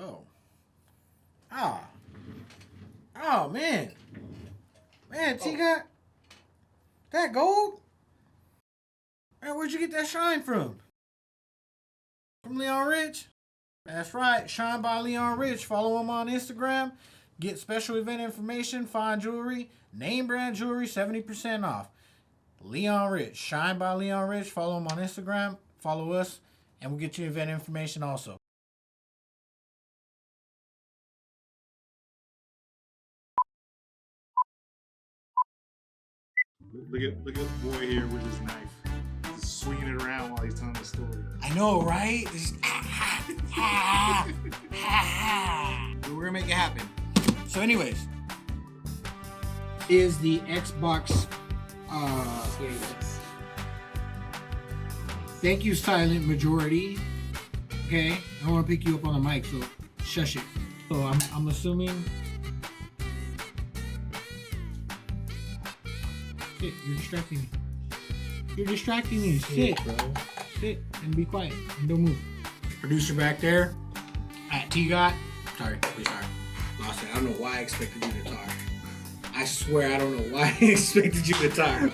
Oh. Oh, man. Man, T got that gold? Man, where'd you get that shine from? From LeonRich? That's right. Shine by LeonRich. Follow him on Instagram. Get special event information, fine jewelry, name brand jewelry, 70% off. LeonRich. Shine by LeonRich. Follow him on Instagram. Follow us, and we'll get you event information also. Look at the boy here with his knife. He's swinging it around while he's telling the story. I know, right? Just, we're gonna make it happen. So anyways, is the Xbox thank you, silent majority. Okay, I don't want to pick you up on the mic, so shush it. So I'm assuming. Sit, you're distracting me. You're distracting me. Sit, bro. Sit and be quiet and don't move. Producer back there at T-Got. Sorry. Lost it. I don't know why I expected you to talk. I swear I don't know why I expected you to talk.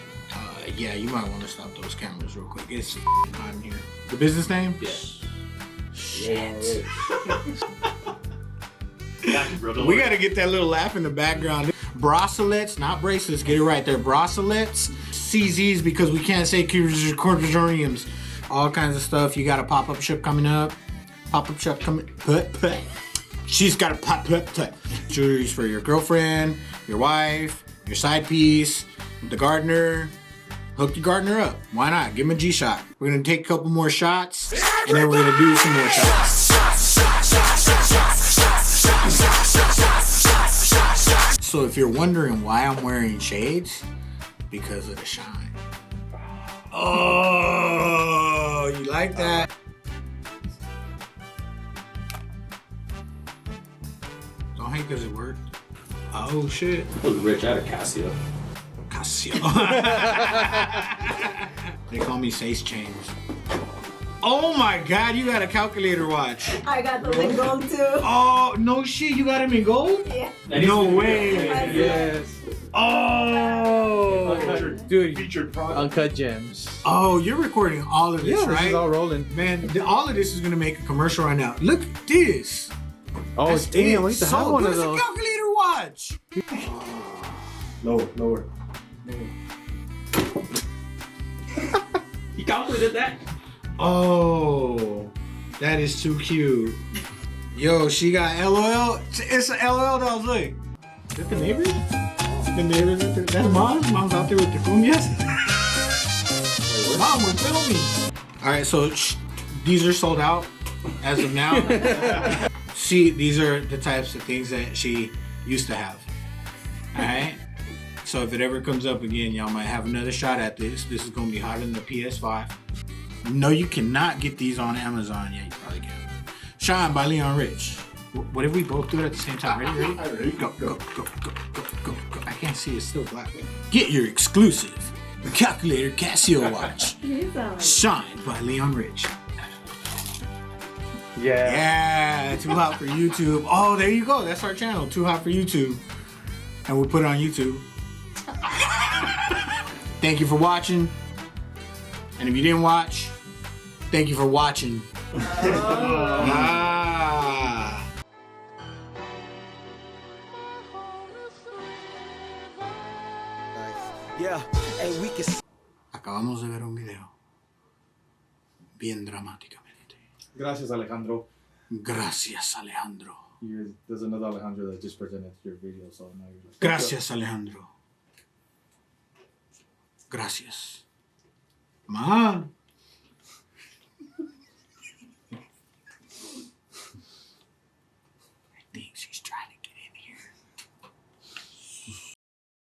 Yeah, you might want to stop those cameras real quick. It's hot in here. The business name? Yeah. Shit. Bro, We gotta get that little laugh in the background. Bracelets, not bracelets, get it right there. Bracelets, CZs because we can't say cordioriums. All kinds of stuff. You got a pop-up shop coming up. Pop-up shop coming. She's got a pop-up. Jewelry's for your girlfriend, your wife, your side piece, the gardener. Hook your gardener up. Why not? Give him a G-shot. We're gonna take a couple more shots, and then we're gonna do some more shots. So if you're wondering why I'm wearing shades, because of the shine. Oh, you like that? Don't hate because it worked. Oh shit. Look, Rich, I had a Casio. They call me Sace Chains. Oh my god, you got a calculator watch. I got those in gold too. Oh, no shit, you got them in gold? Yeah. No way. Yes. Oh. Dude, Featured product. uncut gems. Oh, you're recording all of this, Yeah, right? this is all rolling. Man, all of this is gonna make a commercial right now. Look at this. Oh, That's damn, it. we used to So have one good. of It's those. a calculator watch. Lower. He calculated that. Oh, that is too cute. Yo, she got LOL. It's an LOL dolls. Look. Is that the neighbors? The neighbors. That's Mom's. Mom's out there with the cumbias. Mom, we're filming. All right, so these are sold out as of now. See, these are the types of things that she used to have. All right. So if it ever comes up again, y'all might have another shot at this. This is gonna be hotter than the PS5. No, you cannot get these on Amazon. Yeah, you probably can. Shine by LeonRich. What if we both do it at the same time? Ready? Go. I can't see, it's still black. Get your exclusive calculator Casio watch. Shine by LeonRich. Yeah, Too Hot for YouTube. Oh, there you go. That's our channel, Too Hot for YouTube. And we'll put it on YouTube. Thank you for watching. And if you didn't watch, thank you for watching. Acabamos de ver un video. Bien dramáticamente. Gracias, Alejandro. Gracias, Alejandro. There's another Alejandro that just presented your video, so now you're like... Gracias, Alejandro. Gracias. Man.